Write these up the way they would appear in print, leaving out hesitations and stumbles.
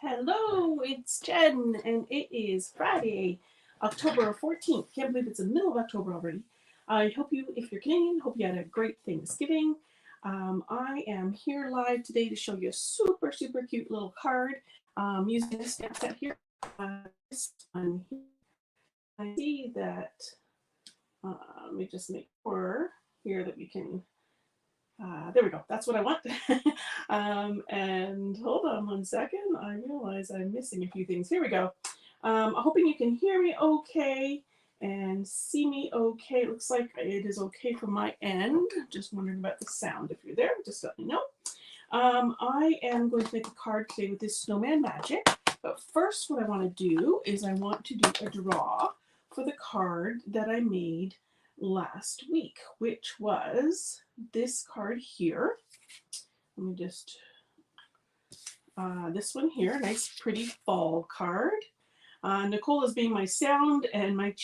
Hello, it's Jen, and it is Friday, October 14th. Can't believe it's the middle of October already. I hope you, if you're Canadian, hope you had a great Thanksgiving. I am here live today to show you a super cute little card using this stamp set here. This one here. I see that, let me just make sure here that we can there we go. That's what I want. And hold on one second. I realize I'm missing a few things. Here we go. I'm hoping you can hear me okay and see me okay. It looks like it is okay from my end. Just wondering about the sound. If you're there, just let me know. I am going to make a card today with this Snowman magic. But first, what I want to do is I want to do a draw for the card that I made last week, which was this card here. Let me just, this one here, nice pretty fall card. Nicole is being my sound and my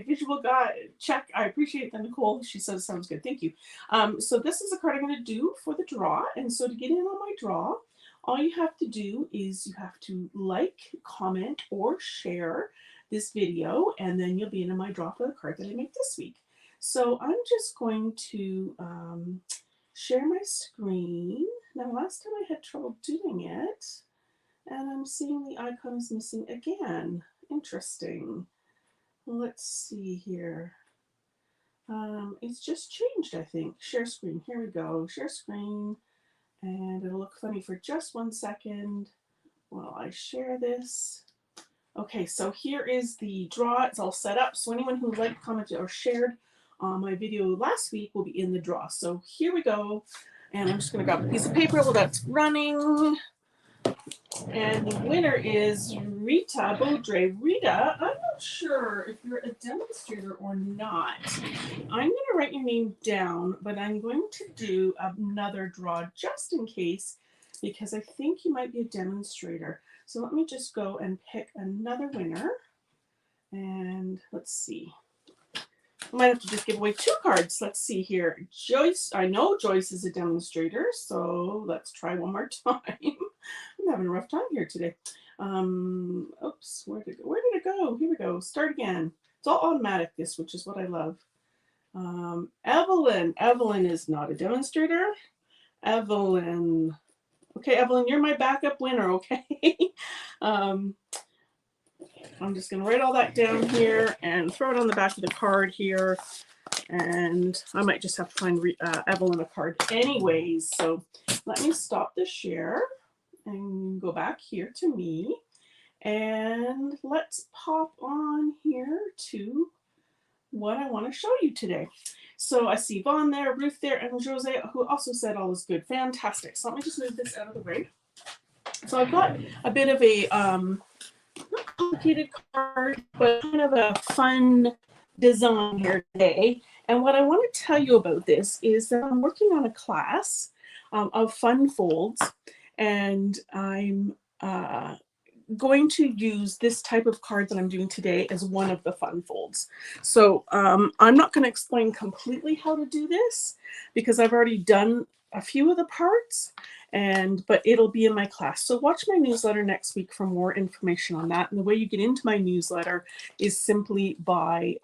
visual guy check. I appreciate that, Nicole. She says sounds good. Thank you. So this is a card I'm going to do for the draw. And so to get in on my draw, all you have to do is you have to like, comment, or share this video, and then you'll be in my draw for the card that I make this week. So I'm just going to share my screen. Now, last time I had trouble doing it, and I'm seeing the icon is missing again. Interesting. Let's see here. It's just changed, I think. Share screen. Here we go. Share screen. And it'll look funny for just 1 second while I share this. Okay, so here is the draw. It's all set up. So anyone who liked, commented, or shared my video last week will be in the draw. So here we go. And I'm just going to grab a piece of paper while that's running. And the winner is Rita Baudre. Rita, I'm not sure if you're a demonstrator or not. I'm going to write your name down, but I'm going to do another draw just in case, because I think you might be a demonstrator. So let me just go and pick another winner. And let's see. I might have to just give away 2 cards. Let's see here. Joyce, I know Joyce is a demonstrator, so let's try one more time. I'm having a rough time here today. Oops, where did it go? Here we go. Start again. It's all automatic, this, which is what I love. Evelyn. Evelyn is not a demonstrator. Evelyn. Okay, Evelyn, you're my backup winner, okay? I'm just going to write all that down here and throw it on the back of the card here. And I might just have to find Evelyn a card anyways. So let me stop the share and go back here to me. And let's pop on here to what I want to show you today. So I see Vaughn there, Ruth there, and Jose, who also said all is good. Fantastic. So let me just move this out of the way. So I've got a bit of a not complicated card, but kind of a fun design here today. And what I want to tell you about this is that I'm working on a class of fun folds, and I'm going to use this type of card that I'm doing today as one of the fun folds. So I'm not going to explain completely how to do this because I've already done a few of the parts, but it'll be in my class. So watch my newsletter next week for more information on that. And the way you get into my newsletter is simply by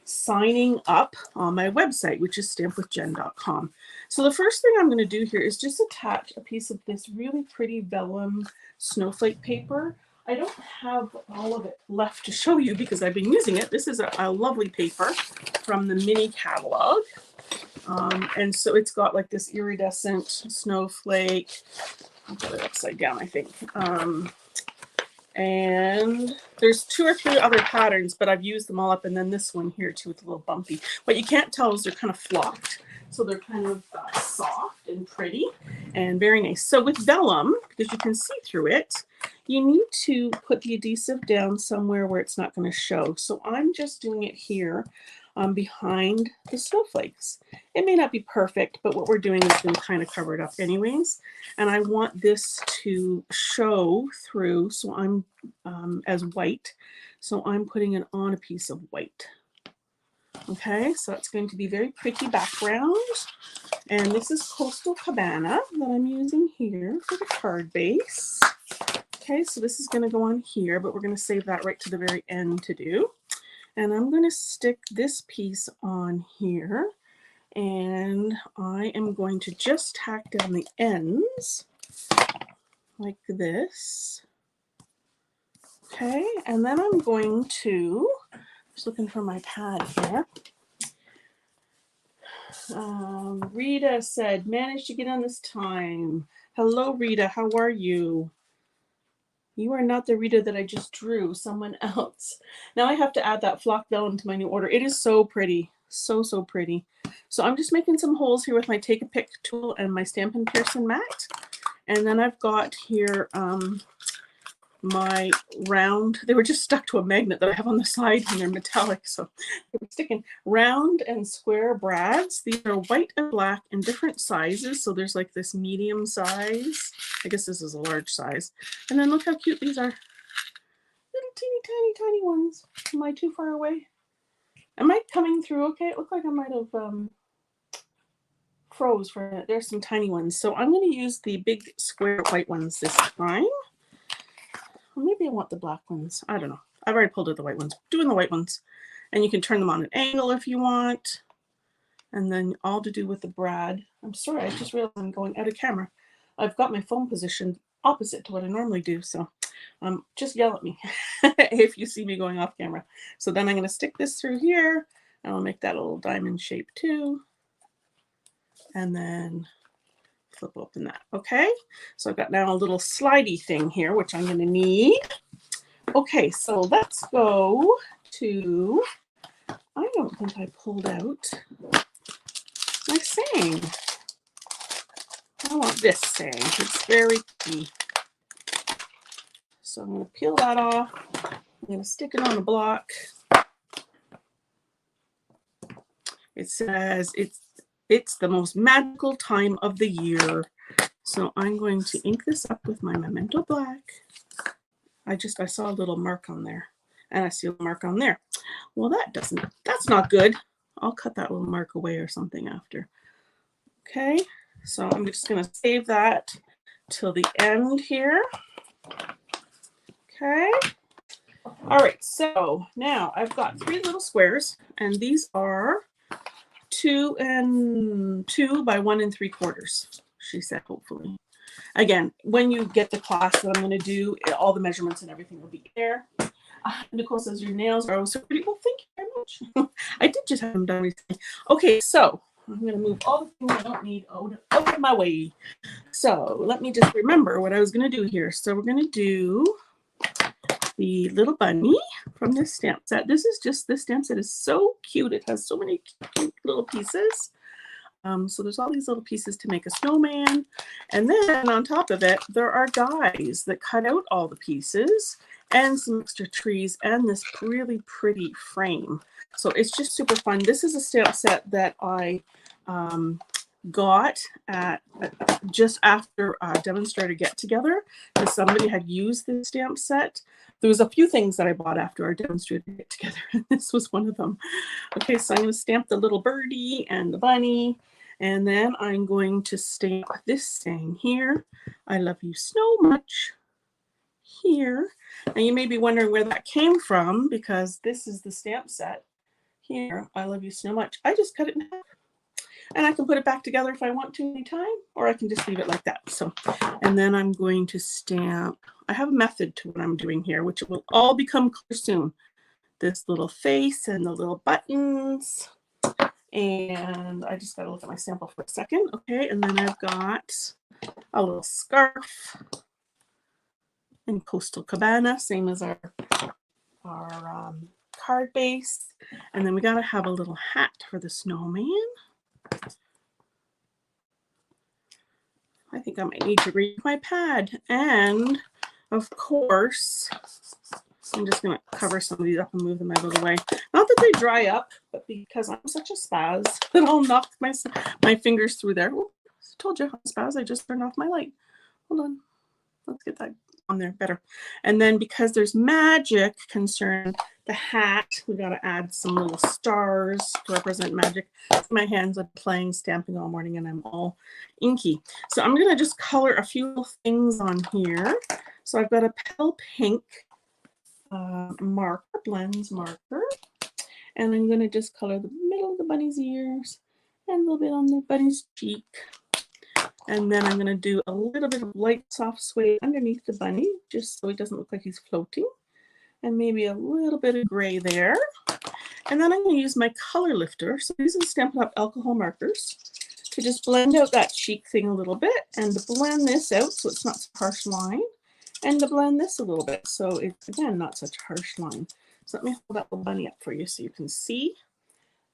signing up on my website, which is stampwithjen.com. So the first thing I'm going to do here is just attach a piece of this really pretty vellum snowflake paper. I don't have all of it left to show you because I've been using it. This is a lovely paper from the mini catalog. And so it's got like this iridescent snowflake. I'll put it upside down, I think. And there's 2 or 3 other patterns, but I've used them all up. And then this one here too, it's a little bumpy. What you can't tell is they're kind of flocked. So they're kind of soft and pretty and very nice. So with vellum, because you can see through it, you need to put the adhesive down somewhere where it's not going to show. So I'm just doing it here behind the snowflakes. It may not be perfect, but what we're doing is going to kind of cover it up anyways. And I want this to show through, so I'm as white. So I'm putting it on a piece of white. Okay, so it's going to be very pretty background. And this is Coastal Cabana that I'm using here for the card base. Okay, so this is going to go on here, but we're going to save that right to the very end to do. And I'm going to stick this piece on here, and I am going to just tack down the ends like this. Okay, and then I'm going to, just looking for my pad here. Rita said, managed to get on this time. Hello, Rita, how are you? You are not the Rita that I just drew, someone else. Now I have to add that flock vellum to my new order. It is so pretty, so pretty. So I'm just making some holes here with my Take a Pick tool and my Stampin' Pearson mat. And then I've got here my round, they were just stuck to a magnet that I have on the side and they're metallic, so they were sticking. Round and square brads. These are white and black in different sizes. So there's like this medium size. I guess this is a large size. And then look how cute these are. Little teeny tiny ones. Am I too far away? Am I coming through okay? It looked like I might have froze for a minute. There's some tiny ones. So I'm going to use the big square white ones this time. Or maybe I want the black ones. I don't know. I've already pulled out the white ones. Doing the white ones. And you can turn them on an angle if you want. And then all to do with the brad. I'm sorry, I just realized I'm going out of camera. I've got my phone positioned opposite to what I normally do. So just yell at me if you see me going off camera. So then I'm going to stick this through here. And I'll make that a little diamond shape too. And then flip open that. Okay, so I've got now a little slidey thing here, which I'm going to need. Okay, so let's go to, I don't think I pulled out my saying. I want this saying. It's very key. So I'm going to peel that off. I'm going to stick it on the block. It says it's the most magical time of the year. So I'm going to ink this up with my Memento Black. I saw a little mark on there. And I see a mark on there. Well, that's not good. I'll cut that little mark away or something after. Okay, so I'm just going to save that till the end here. Okay. All right, so now I've got 3 little squares, and these are 2 and 2 by 1 3/4. She said, hopefully. Again, when you get the class that I'm going to do, all the measurements and everything will be there. Nicole says your nails are so pretty. Well, thank you very much. I did just have them done recently. Okay, so I'm going to move all the things I don't need out of my way. So let me just remember what I was going to do here. So we're going to do the little bunny from this stamp set. This stamp set is so cute. It has so many cute little pieces. So there's all these little pieces to make a snowman. And then on top of it, there are dies that cut out all the pieces and some extra trees and this really pretty frame. So it's just super fun. This is a stamp set that I got at just after a demonstrator get together, because somebody had used this stamp set. There was a few things that I bought after our demonstrator get together, and this was one of them. Okay, so I'm going to stamp the little birdie and the bunny, and then I'm going to stamp this saying here, I love you so much, here. And you may be wondering where that came from, because this is the stamp set here, I love you so much. I just cut it in half. And I can put it back together if I want to anytime, or I can just leave it like that. So, and then I'm going to stamp. I have a method to what I'm doing here, which will all become clear soon. This little face and the little buttons. And I just got to look at my sample for a second. Okay, and then I've got a little scarf in Coastal Cabana, same as our card base. And then we got to have a little hat for the snowman. I think I might need to read my pad. And of course, I'm just going to cover some of these up and move them out of the way. Not that they dry up, but because I'm such a spaz that I'll knock my fingers through there. Ooh, I told you I'm a spaz. I just turned off my light. Hold on. Let's get that on there better. And then because there's magic concerned, the hat, we got to add some little stars to represent magic. My hands are playing stamping all morning and I'm all inky. So I'm going to just color a few little things on here. So I've got a pale pink marker, blends marker, and I'm going to just color the middle of the bunny's ears and a little bit on the bunny's cheek. And then I'm going to do a little bit of light soft suede underneath the bunny, just so he doesn't look like he's floating. And maybe a little bit of gray there. And then I'm going to use my color lifter. So I'm using Stampin' Up! Alcohol markers to just blend out that cheek thing a little bit and to blend this out so it's not such a harsh line. And to blend this a little bit so it's, again, not such a harsh line. So let me hold that little bunny up for you so you can see.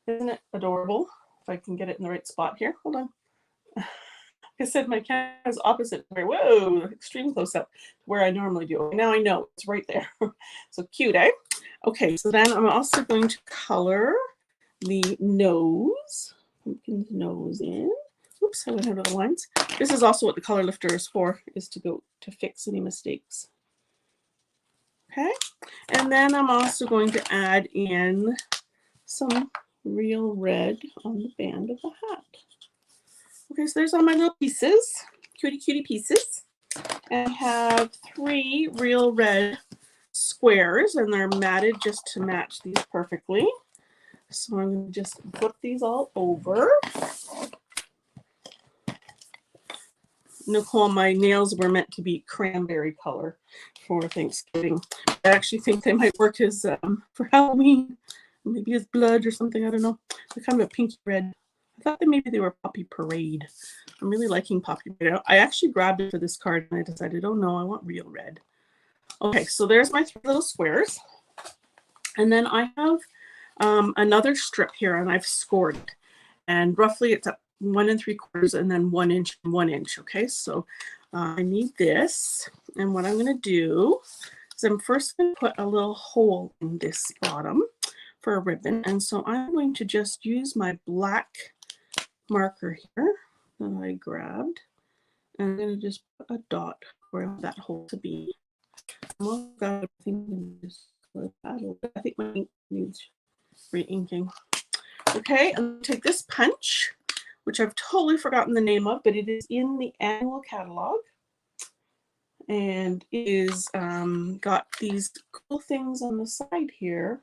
Isn't it adorable? If I can get it in the right spot here. Hold on. Like I said, my camera is opposite where, whoa, extreme close up where I normally do. Now I know it's right there. So cute, eh? Okay, so then I'm also going to color the nose. Pumpkin's nose in. Oops, I went out of the lines. This is also what the color lifter is for, is to go to fix any mistakes. Okay, and then I'm also going to add in some real red on the band of the hat. Okay, so there's all my little pieces, cutie pieces. And I have 3 real red squares, and they're matted just to match these perfectly. So I'm going to just flip these all over. Nicole, my nails were meant to be cranberry color for Thanksgiving. I actually think they might work as for Halloween, maybe as blood or something. I don't know. They're kind of a pinky red. I thought that maybe they were Poppy Parade. I'm really liking Poppy Parade. I actually grabbed it for this card and I decided, oh no, I want real red. Okay, so there's my 3 little squares. And then I have another strip here and I've scored it. And roughly it's at 1 3/4 and then 1 inch and 1 inch. Okay, so I need this. And what I'm going to do is I'm first going to put a little hole in this bottom for a ribbon. And so I'm going to just use my black marker here that I grabbed. And I'm going to just put a dot where I want that hole to be. Oh God, I think my ink needs re-inking. Okay, and take this punch, which I've totally forgotten the name of, but it is in the annual catalog. And it is got these cool things on the side here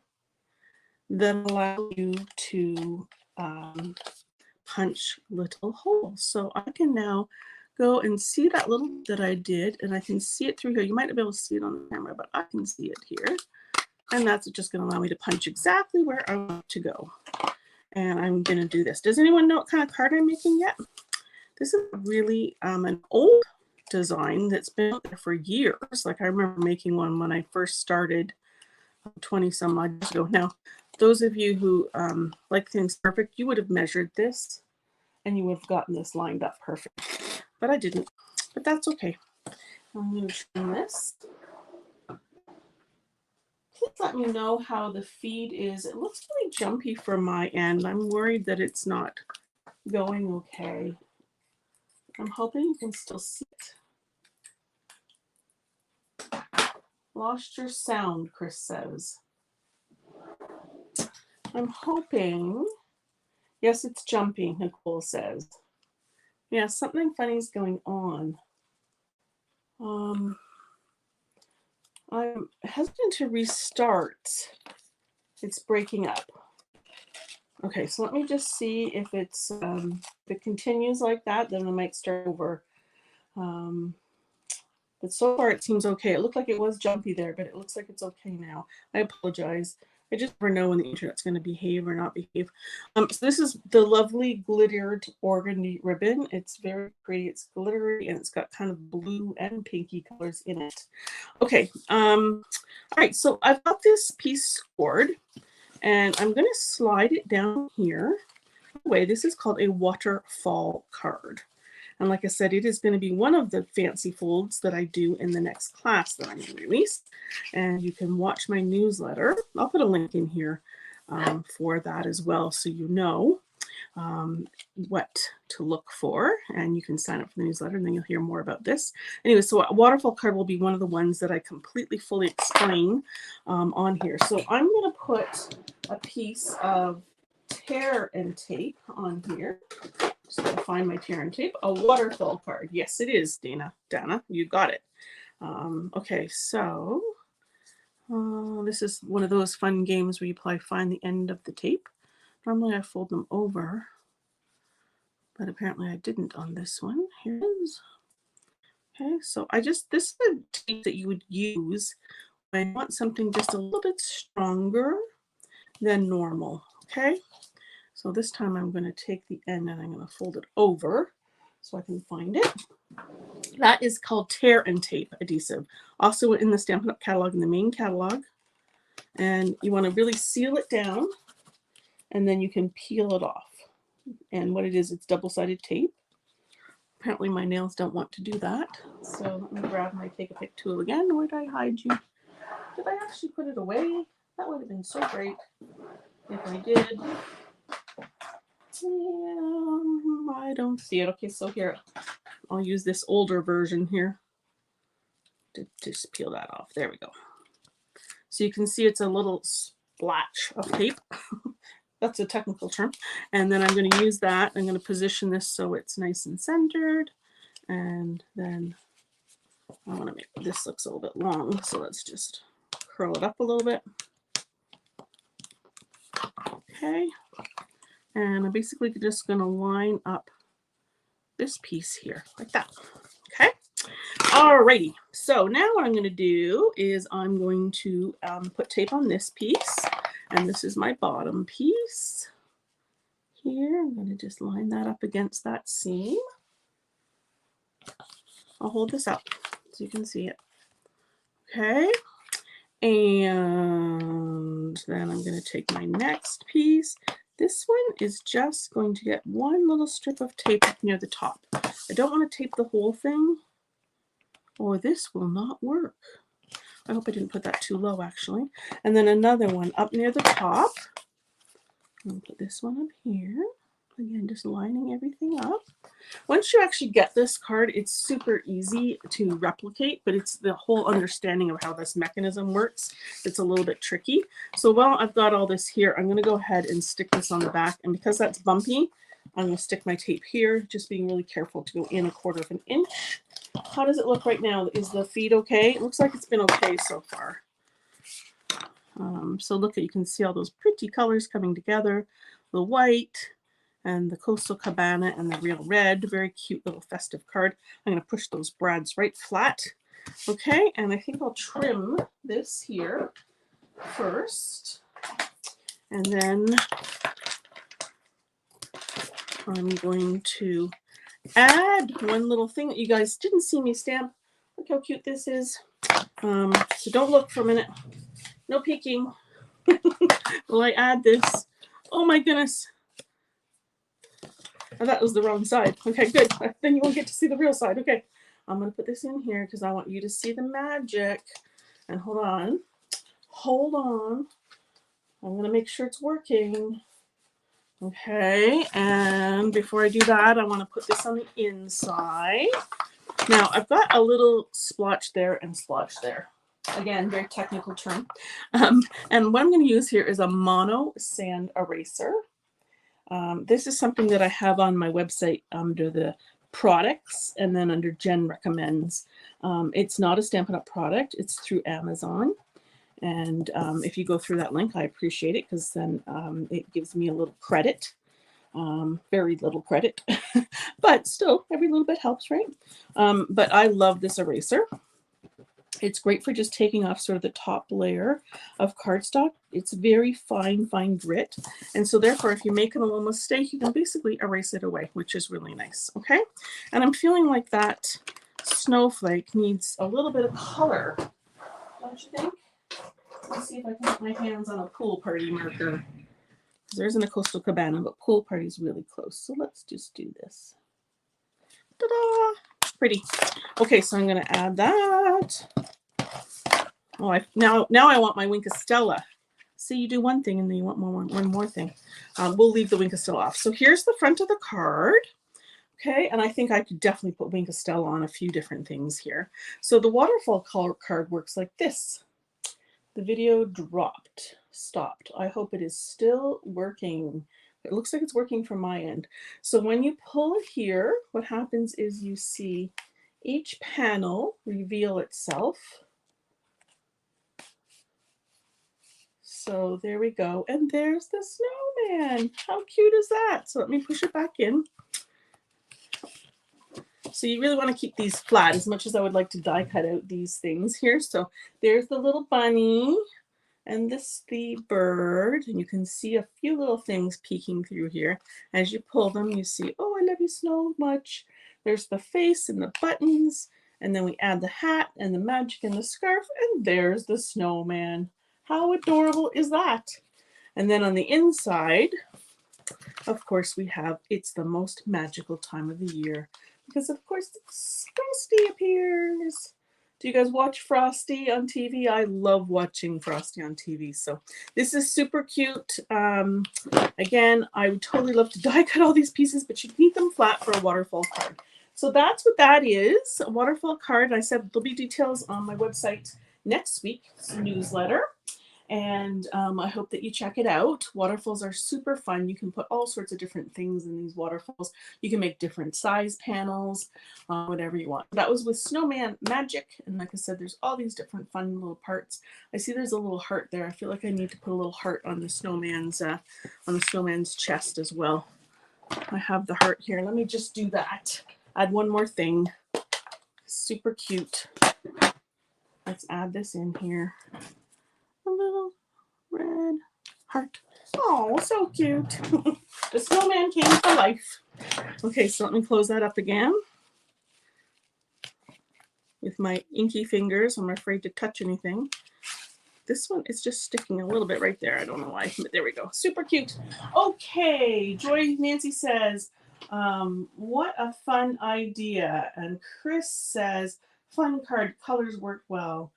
that allow you to punch little holes. So I can now go and see that little that I did, and I can see it through here. You might not be able to see it on the camera, but I can see it here. And that's just going to allow me to punch exactly where I want to go. And I'm going to do this. Does anyone know what kind of card I'm making yet? This is really an old design that's been out there for years. Like I remember making one when I first started 20 some odd years ago. Now, those of you who like things perfect, you would have measured this and you would have gotten this lined up perfect. But I didn't. But that's okay. I'm going to trim this. Please let me know how the feed is. It looks really jumpy from my end. I'm worried that it's not going okay. I'm hoping you can still see it. Lost your sound, Chris says. I'm hoping. Yes, it's jumpy, Nicole says. Yeah, something funny is going on. I'm hesitant to restart. It's breaking up. Okay, so let me just see if it's if it continues like that, then I might start over. But so far it seems okay. It looked like it was jumpy there, but it looks like it's okay now. I apologize. I just never know when the internet's going to behave or not behave. So this is the lovely glittered organdy ribbon. It's very pretty. It's glittery and it's got kind of blue and pinky colors in it. Okay. All right. So I've got this piece scored and I'm going to slide it down here. By the way, this is called a waterfall card. And like I said, it is going to be one of the fancy folds that I do in the next class that I'm going to release. And you can watch my newsletter. I'll put a link in here for that as well, so you know what to look for. And you can sign up for the newsletter and then you'll hear more about this. Anyway, so a waterfall card will be one of the ones that I completely fully explain on here. So I'm going to put a piece of tear and tape on here. Just gotta find my tear and tape. A waterfall card. Yes, it is, Dana, you got it. Okay, so this is one of those fun games where you probably find the end of the tape. Normally I fold them over, but apparently I didn't on this one. Here it is. Okay, so this is the tape that you would use when you want something just a little bit stronger than normal. Okay, so this time I'm going to take the end and I'm going to fold it over so I can find it. That is called tear and tape adhesive, also in the Stampin' Up! Catalog, in the main catalog. And you want to really seal it down, and then you can peel it off. And what it is, it's double-sided tape. Apparently my nails don't want to do that. So let me grab my Take a Pick tool again. Where did I hide you? Did I actually put it away? That would have been so great if I did. I don't see it. Okay, so here, I'll use this older version here to just peel that off. There we go. So you can see it's a little splotch of tape. That's a technical term. And then I'm going to use that. I'm going to position this so it's nice and centered. And then I want to make this looks a little bit long. So let's just curl it up a little bit. Okay. And I'm basically just going to line up this piece here like that. Okay. Alrighty. So now what I'm going to do is I'm going to put tape on this piece. And this is my bottom piece here. I'm going to just line that up against that seam. I'll hold this up so you can see it. Okay. And then I'm going to take my next piece. This one is just going to get one little strip of tape up near the top. I don't want to tape the whole thing, or this will not work. I hope I didn't put that too low, actually. And then another one up near the top. I'll put this one up here. Again, just lining everything up. Once you actually get this card, it's super easy to replicate, but it's the whole understanding of how this mechanism works. It's a little bit tricky. So while I've got all this here, I'm going to go ahead and stick this on the back. And because that's bumpy, I'm going to stick my tape here, just being really careful to go in 1/4 of an inch. How does it look right now? Is the feed okay? It looks like it's been okay so far. So look, you can see all those pretty colors coming together. The white and the Coastal Cabana and the real red. Very cute little festive card. I'm going to push those brads right flat. Okay, and I think I'll trim this here first. And then I'm going to add one little thing that you guys didn't see me stamp. Look how cute this is. So don't look for a minute. No peeking. Will I add this? Oh my goodness. Oh, that was the wrong side. Okay, good. Then you won't get to see the real side. Okay. I'm going to put this in here because I want you to see the magic. And hold on. Hold on. I'm going to make sure it's working. Okay. And before I do that, I want to put this on the inside. Now, I've got a little splotch there and splotch there. Again, very technical term. And what I'm going to use here is a mono sand eraser. This is something that I have on my website under the products and then under Jen Recommends. It's not a Stampin' Up! Product. It's through Amazon. And if you go through that link, I appreciate it because then it gives me a little credit. Very little credit. But still, every little bit helps, right? But I love this eraser. It's great for just taking off sort of the top layer of cardstock. It's very fine, fine grit. And so therefore, if you make a little mistake, you can basically erase it away, which is really nice. Okay. And I'm feeling like that snowflake needs a little bit of color. Don't you think? Let's see if I can get my hands on a pool party marker. There isn't a Coastal Cabana, but pool party's really close. So let's just do this. Ta-da! Pretty. Okay, so I'm going to add that. Oh, now I want my Wink of Stella. See, you do one thing and then you want one more thing. We'll leave the Wink of Stella off. So here's the front of the card. Okay, and I think I could definitely put Wink of Stella on a few different things here. So the waterfall color card works like this. The video stopped. I hope it is still working. It looks like it's working from my end. So when you pull here, what happens is you see each panel reveal itself. So there we go. And there's the snowman. How cute is that? So let me push it back in. So you really want to keep these flat as much as I would like to die cut out these things here. So there's the little bunny and this the bird. And you can see a few little things peeking through here. As you pull them, you see, oh, I love you so much. There's the face and the buttons. And then we add the hat and the magic and the scarf. And there's the snowman. How adorable is that? And then on the inside, of course, we have It's the Most Magical Time of the Year. Because, of course, Frosty appears. Do you guys watch Frosty on TV? I love watching Frosty on TV. So this is super cute. Again, I would totally love to die cut all these pieces, but you need them flat for a waterfall card. So that's what that is, a waterfall card. I said there'll be details on my website next week's newsletter. And I hope that you check it out. Waterfalls are super fun. You can put all sorts of different things in these waterfalls. You can make different size panels, whatever you want. That was with Snowman Magic. And like I said, there's all these different fun little parts. I see there's a little heart there. I feel like I need to put a little heart on the snowman's chest as well. I have the heart here. Let me just do that. Add one more thing. Super cute. Let's add this in here. A little red heart. Oh, so cute. The snowman came to life. Okay, so let me close that up again with my inky fingers. I'm afraid to touch anything. This one is just sticking a little bit right there. I don't know why, but there we go. Super cute. Okay, Joy Nancy says, what a fun idea. And Chris says, fun card, colors work well.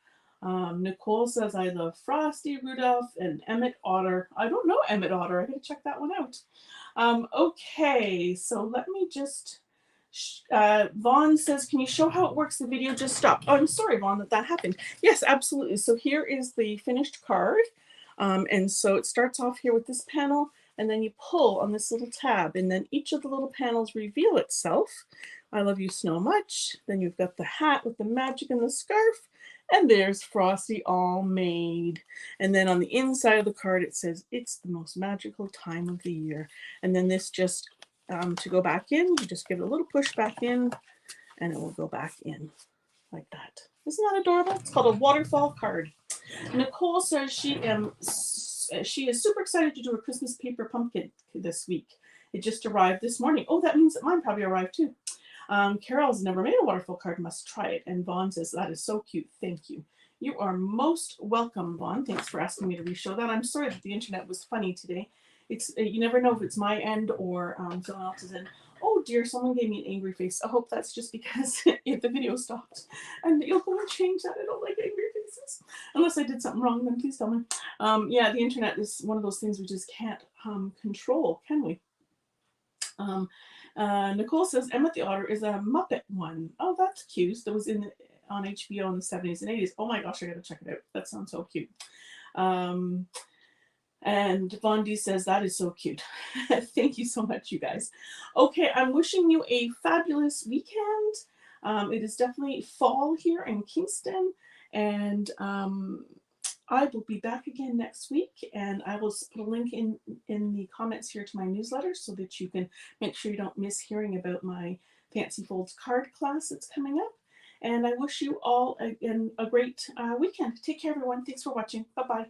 Nicole says, I love Frosty, Rudolph, and Emmett Otter. I don't know Emmett Otter. I gotta check that one out. Okay, so let me just, Vaughn says, can you show how it works? The video just stopped. Oh, I'm sorry, Vaughn, that happened. Yes, absolutely. So here is the finished card. And so it starts off here with this panel, and then you pull on this little tab, and then each of the little panels reveal itself. I love you so much. Then you've got the hat with the magic and the scarf. And there's Frosty all made. And then on the inside of the card, it says, it's the most magical time of the year. And then this just, to go back in, you just give it a little push back in, and it will go back in like that. Isn't that adorable? It's called a waterfall card. Nicole says she is super excited to do a Christmas paper pumpkin this week. It just arrived this morning. Oh, that means that mine probably arrived too. Carol's never made a waterfall card, must try it. And Vaughn says, that is so cute. Thank you. You are most welcome, Vaughn. Thanks for asking me to reshow that. I'm sorry that the internet was funny today. It's you never know if it's my end or someone else's end. Oh dear, someone gave me an angry face. I hope that's just because the video stopped. And you'll go and change that. I don't like angry faces. Unless I did something wrong, then please tell me. Yeah, the internet is one of those things we just can't control, can we? Nicole says Emmett the Otter is a Muppet one. Oh, that's cute. That was on HBO in the 70s and 80s. Oh my gosh, I gotta check it out. That sounds so cute. And Von D says that is so cute. Thank you so much, you guys. Okay, I'm wishing you a fabulous weekend. It is definitely fall here in Kingston, and I will be back again next week, and I will put a link in the comments here to my newsletter so that you can make sure you don't miss hearing about my Fancy Folds card class that's coming up. And I wish you all a great weekend. Take care, everyone. Thanks for watching. Bye-bye.